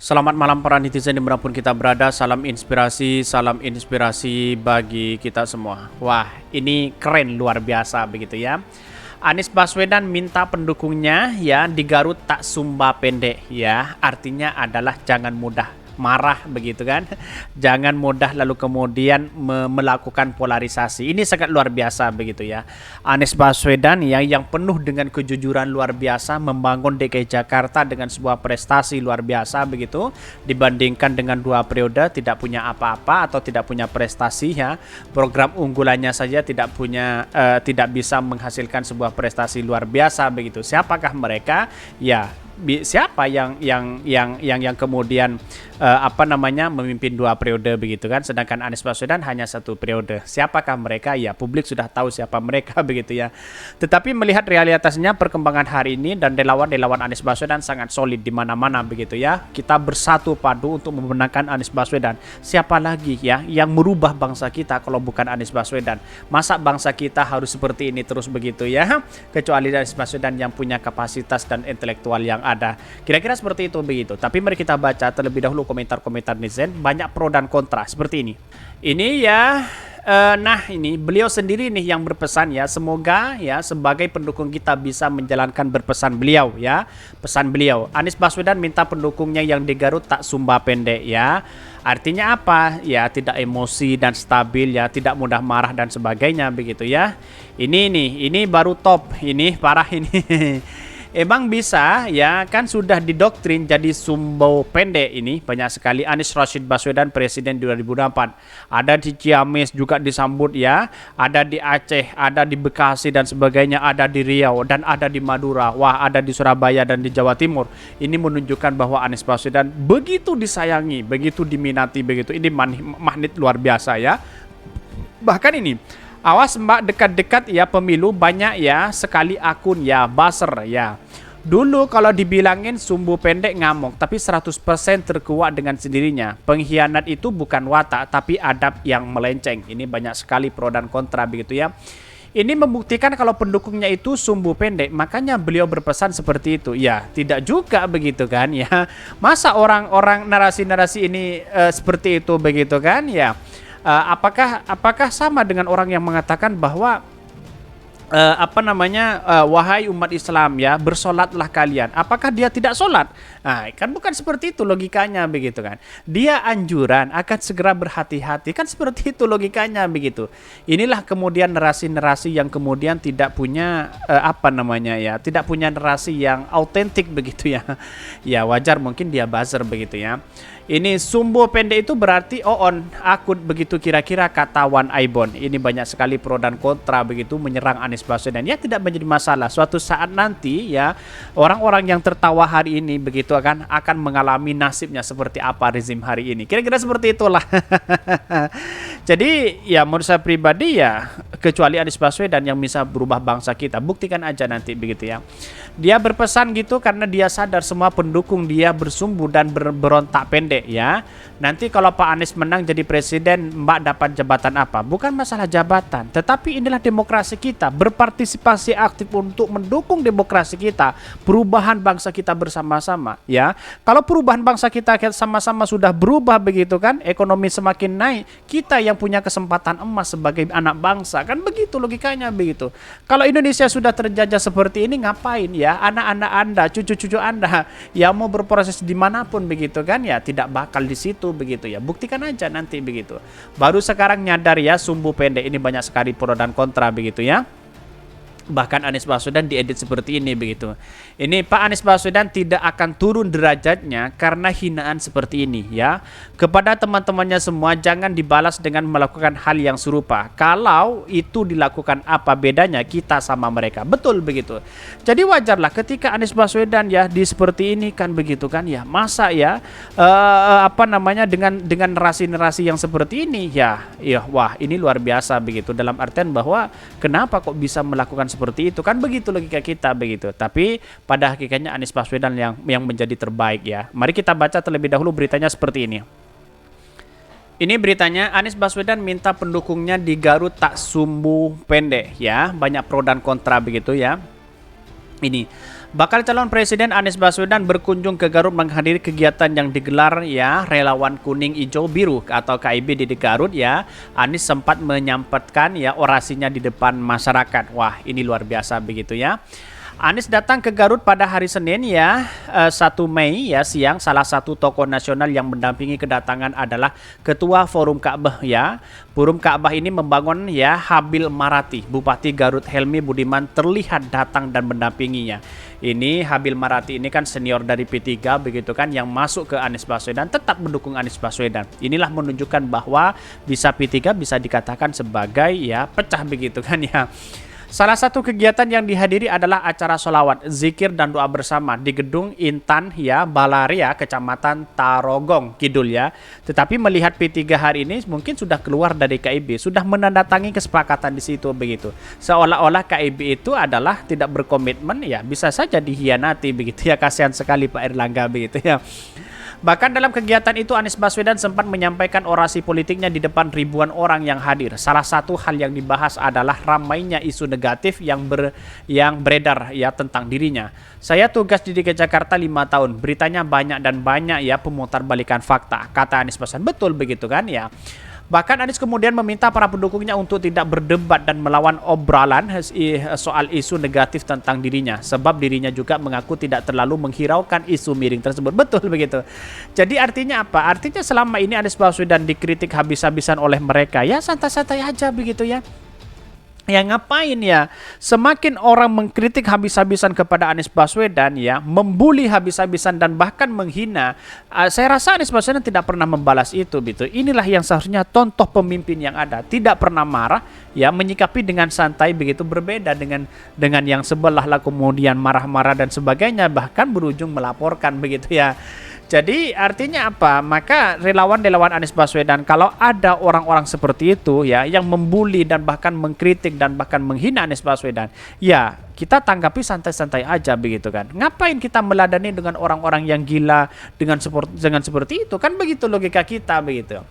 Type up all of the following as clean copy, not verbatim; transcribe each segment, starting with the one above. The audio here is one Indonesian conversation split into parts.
Selamat malam para netizen dimanapun kita berada. Salam inspirasi bagi kita semua. Wah, ini keren luar biasa begitu ya. Anies Baswedan minta pendukungnya ya di Garut tak sumba pendek ya. Artinya adalah jangan mudah marah begitu kan. Jangan mudah lalu kemudian melakukan polarisasi. Ini sangat luar biasa begitu ya. Anies Baswedan yang penuh dengan kejujuran luar biasa membangun DKI Jakarta dengan sebuah prestasi luar biasa begitu, dibandingkan dengan 2 periode tidak punya apa-apa atau tidak punya prestasi ya. Program unggulannya saja tidak bisa menghasilkan sebuah prestasi luar biasa begitu. Siapakah mereka? Ya, siapa yang kemudian memimpin 2 periode begitu kan, sedangkan Anies Baswedan hanya 1 periode. Siapakah mereka? Ya, publik sudah tahu siapa mereka begitu ya. Tetapi melihat realitasnya perkembangan hari ini dan relawan Anies Baswedan sangat solid di mana-mana begitu ya. Kita bersatu padu untuk memenangkan Anies Baswedan. Siapa lagi ya yang merubah bangsa kita kalau bukan Anies Baswedan? Masa bangsa kita harus seperti ini terus begitu ya? Kecuali Anies Baswedan yang punya kapasitas dan intelektual yang ada. Kira-kira seperti itu begitu. Tapi mari kita baca terlebih dahulu komentar-komentar netizen. Banyak pro dan kontra seperti ini. Ini ya, ini beliau sendiri nih yang berpesan ya. Semoga ya sebagai pendukung kita bisa menjalankan berpesan beliau ya. Pesan beliau, Anies Baswedan minta pendukungnya yang di Garut tak sumba pendek ya. Artinya apa? Ya tidak emosi dan stabil ya, tidak mudah marah dan sebagainya begitu ya. Ini baru top, ini parah ini. Emang bisa ya kan, sudah didoktrin jadi sumbo pendek ini banyak sekali. Anies Rashid Baswedan Presiden 2024. Ada di Ciamis juga disambut ya. Ada di Aceh, ada di Bekasi dan sebagainya, ada di Riau dan ada di Madura. Wah, ada di Surabaya dan di Jawa Timur. Ini menunjukkan bahwa Anies Baswedan begitu disayangi, begitu diminati begitu. Ini magnet luar biasa ya. Bahkan ini, awas mbak, dekat-dekat ya pemilu banyak ya sekali akun ya buzzer ya. Dulu kalau dibilangin sumbu pendek ngamuk, tapi 100% terkuat dengan sendirinya. Pengkhianat itu bukan watak tapi adab yang melenceng. Ini banyak sekali pro dan kontra begitu ya. Ini membuktikan kalau pendukungnya itu sumbu pendek, makanya beliau berpesan seperti itu. Ya, tidak juga begitu kan ya. Masa orang-orang narasi-narasi ini seperti itu begitu kan ya. Apakah sama dengan orang yang mengatakan bahwa wahai umat Islam ya, bersolatlah kalian. Apakah dia tidak solat? Nah, kan bukan seperti itu logikanya begitu kan. Dia anjuran akan segera berhati-hati, kan seperti itu logikanya begitu. Inilah kemudian narasi-narasi yang kemudian tidak punya tidak punya narasi yang autentik begitu ya. Ya wajar mungkin dia buzzer begitu ya. Ini sumbu pendek itu berarti on akut begitu kira-kira kata Wan Aibon. Ini banyak sekali pro dan kontra begitu menyerang Anies Baswedan. Ya tidak menjadi masalah. Suatu saat nanti ya orang-orang yang tertawa hari ini begitu akan mengalami nasibnya seperti apa rezim hari ini. Kira-kira seperti itulah. Jadi ya menurut saya pribadi ya, kecuali Anies Baswedan yang bisa berubah bangsa kita, buktikan aja nanti begitu ya. Dia berpesan gitu karena dia sadar semua pendukung dia bersumbu dan berontak pendek ya. Nanti kalau Pak Anies menang jadi presiden, Mbak dapat jabatan apa? Bukan masalah jabatan, tetapi inilah demokrasi kita, berpartisipasi aktif untuk mendukung demokrasi kita, perubahan bangsa kita bersama-sama ya. Kalau perubahan bangsa kita sama-sama sudah berubah begitu kan, ekonomi semakin naik, kita yang punya kesempatan emas sebagai anak bangsa, kan begitu logikanya begitu. Kalau Indonesia sudah terjajah seperti ini, ngapain ya anak-anak Anda, cucu-cucu Anda yang mau berproses dimanapun begitu kan ya, tidak bakal di situ begitu ya. Buktikan aja nanti begitu. Baru sekarang nyadar ya sumbu pendek ini banyak sekali pro dan kontra begitu ya. Bahkan Anies Baswedan diedit seperti ini begitu. Ini Pak Anies Baswedan tidak akan turun derajatnya karena hinaan seperti ini ya. Kepada teman-temannya semua, jangan dibalas dengan melakukan hal yang serupa. Kalau itu dilakukan, apa bedanya kita sama mereka? Betul begitu. Jadi wajarlah ketika Anies Baswedan ya di seperti ini kan begitu kan ya. Masa ya dengan narasi-narasi yang seperti ini ya wah ini luar biasa begitu, dalam artian bahwa kenapa kok bisa melakukan seperti itu, kan begitu logika kita begitu. Tapi pada hakikatnya Anies Baswedan yang menjadi terbaik ya. Mari kita baca terlebih dahulu beritanya seperti ini. Ini beritanya, Anies Baswedan minta pendukungnya di Garut tak sumbu pendek ya. Banyak pro dan kontra begitu ya. Ini Bakal calon Presiden Anies Baswedan berkunjung ke Garut menghadiri kegiatan yang digelar ya Relawan Kuning Ijo Biru atau KIB di Garut ya. Anies sempat menyampaikan ya orasinya di depan masyarakat. Wah, ini luar biasa begitu ya. Anies datang ke Garut pada hari Senin ya 1 Mei ya siang. Salah satu tokoh nasional yang mendampingi kedatangan adalah Ketua Forum Ka'bah ya. Forum Ka'bah ini membangun ya Habil Marati. Bupati Garut Helmi Budiman terlihat datang dan mendampinginya. Ini Habil Marati ini kan senior dari P3 begitu kan yang masuk ke Anies Baswedan, tetap mendukung Anies Baswedan. Inilah menunjukkan bahwa bisa P3 bisa dikatakan sebagai ya pecah begitu kan ya. Salah satu kegiatan yang dihadiri adalah acara sholawat, zikir dan doa bersama di Gedung Intan ya Balaria, Kecamatan Tarogong Kidul ya. Tetapi melihat P3 hari ini mungkin sudah keluar dari KIB, sudah menandatangani kesepakatan di situ begitu. Seolah-olah KIB itu adalah tidak berkomitmen ya, bisa saja dihianati begitu ya. Kasihan sekali Pak Erlangga begitu ya. Bahkan dalam kegiatan itu Anies Baswedan sempat menyampaikan orasi politiknya di depan ribuan orang yang hadir. Salah satu hal yang dibahas adalah ramainya isu negatif yang beredar ya tentang dirinya. Saya tugas di DKI Jakarta 5 tahun, beritanya banyak dan banyak ya pemutarbalikan fakta, kata Anies Baswedan. Betul begitu kan ya. Bahkan Anies kemudian meminta para pendukungnya untuk tidak berdebat dan melawan obrolan soal isu negatif tentang dirinya. Sebab dirinya juga mengaku tidak terlalu menghiraukan isu miring tersebut. Betul begitu. Jadi artinya apa? Artinya selama ini Anies Baswedan dikritik habis-habisan oleh mereka. Ya santai-santai aja begitu ya. Ya ngapain ya? Semakin orang mengkritik habis-habisan kepada Anies Baswedan ya, membuli habis-habisan dan bahkan menghina, saya rasa Anies Baswedan tidak pernah membalas itu gitu. Inilah yang seharusnya contoh pemimpin yang ada, tidak pernah marah ya, menyikapi dengan santai begitu, berbeda dengan yang sebelah lah kemudian marah-marah dan sebagainya, bahkan berujung melaporkan begitu ya. Jadi artinya apa? Maka relawan-relawan Anies Baswedan kalau ada orang-orang seperti itu ya yang membuli dan bahkan mengkritik dan bahkan menghina Anies Baswedan, ya kita tanggapi santai-santai aja begitu kan. Ngapain kita meladani dengan orang-orang yang gila dengan seperti itu? Kan begitu logika kita begitu.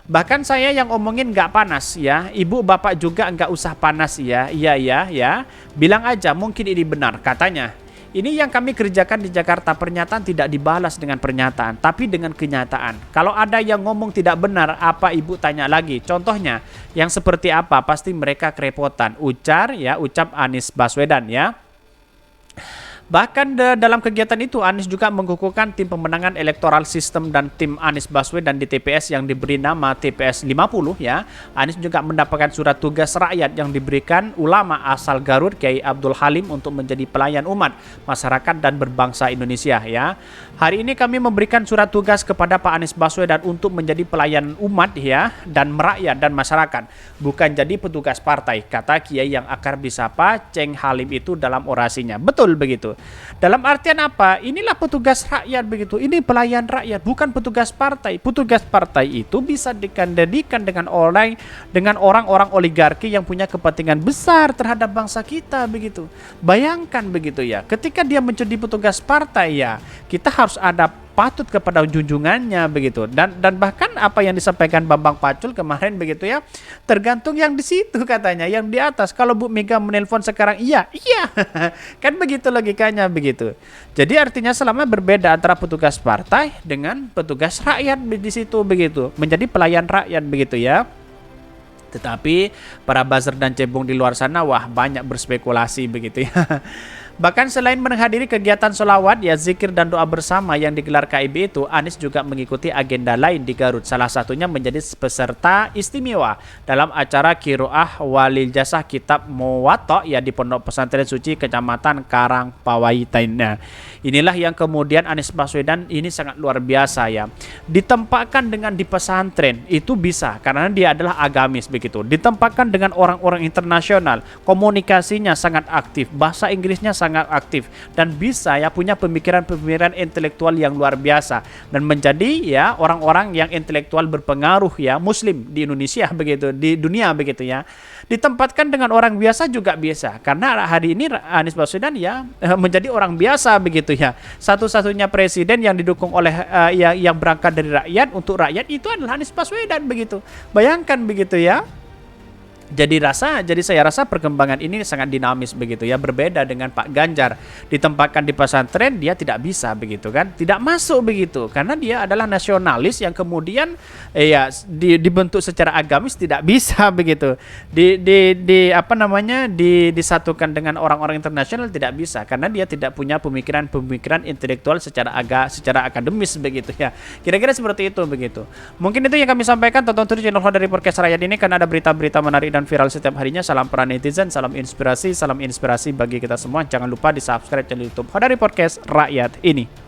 Bahkan saya yang omongin nggak panas ya, ibu bapak juga nggak usah panas ya, ya, bilang aja mungkin ini benar katanya. Ini yang kami kerjakan di Jakarta, pernyataan tidak dibalas dengan pernyataan, tapi dengan kenyataan. Kalau ada yang ngomong tidak benar, apa ibu tanya lagi? Contohnya, yang seperti apa? Pasti mereka kerepotan. Ucap Anies Baswedan ya. Bahkan dalam kegiatan itu Anies juga mengukuhkan tim pemenangan elektoral sistem dan tim Anies Baswedan di TPS yang diberi nama TPS 50 ya. Anies juga mendapatkan surat tugas rakyat yang diberikan ulama asal Garut Kiai Abdul Halim untuk menjadi pelayan umat, masyarakat dan berbangsa Indonesia ya. Hari ini kami memberikan surat tugas kepada Pak Anies Baswedan untuk menjadi pelayan umat ya dan merakyat dan masyarakat, bukan jadi petugas partai, kata Kiai yang akar disapa Ceng Halim itu dalam orasinya. Betul begitu. Dalam artian apa? Inilah petugas rakyat begitu. Ini pelayan rakyat, bukan petugas partai. Petugas partai itu bisa dikendalikan dengan orang-orang oligarki yang punya kepentingan besar terhadap bangsa kita begitu. Bayangkan begitu ya. Ketika dia menjadi petugas partai ya, kita harus ada patut kepada junjungannya begitu, dan bahkan apa yang disampaikan Bambang Pacul kemarin begitu ya, tergantung yang di situ katanya, yang di atas. Kalau Bu Mega menelpon sekarang iya kan begitu logikanya begitu. Jadi artinya selama berbeda antara petugas partai dengan petugas rakyat di situ begitu, menjadi pelayan rakyat begitu ya. Tetapi para buzzer dan cebong di luar sana wah banyak berspekulasi begitu ya. Bahkan selain menghadiri kegiatan sholawat, ya zikir dan doa bersama yang digelar KIB itu, Anies juga mengikuti agenda lain di Garut. Salah satunya menjadi peserta istimewa dalam acara Kiroah Walil Jasah Kitab Muwatta ya di Pondok Pesantren Suci Kecamatan Karangpawaitan. Nah, inilah yang kemudian Anies Baswedan ini sangat luar biasa ya. Ditempatkan dengan di pesantren itu bisa karena dia adalah agamis begitu. Ditempatkan dengan orang-orang internasional, komunikasinya sangat aktif, bahasa Inggrisnya sangat aktif dan bisa ya punya pemikiran-pemikiran intelektual yang luar biasa dan menjadi ya orang-orang yang intelektual berpengaruh ya muslim di Indonesia begitu, di dunia begitu ya. Ditempatkan dengan orang biasa juga biasa karena hari ini Anies Baswedan ya menjadi orang biasa begitu ya. Satu-satunya presiden yang didukung oleh yang berangkat dari rakyat untuk rakyat itu adalah Anies Baswedan begitu. Bayangkan begitu ya. Jadi saya rasa perkembangan ini sangat dinamis begitu ya, berbeda dengan Pak Ganjar. Ditempatkan di pesantren dia tidak bisa begitu kan, tidak masuk begitu karena dia adalah nasionalis yang kemudian dibentuk secara agamis tidak bisa begitu. Di apa namanya disatukan dengan orang-orang internasional tidak bisa karena dia tidak punya pemikiran intelektual secara akademis begitu ya. Kira-kira seperti itu begitu. Mungkin itu yang kami sampaikan. Tonton terus channel Dari Podcast Rakyat ini karena ada berita-berita menarik dan viral setiap harinya. Salam para netizen, salam inspirasi bagi kita semua. Jangan lupa di subscribe channel YouTube Dari Podcast Rakyat ini.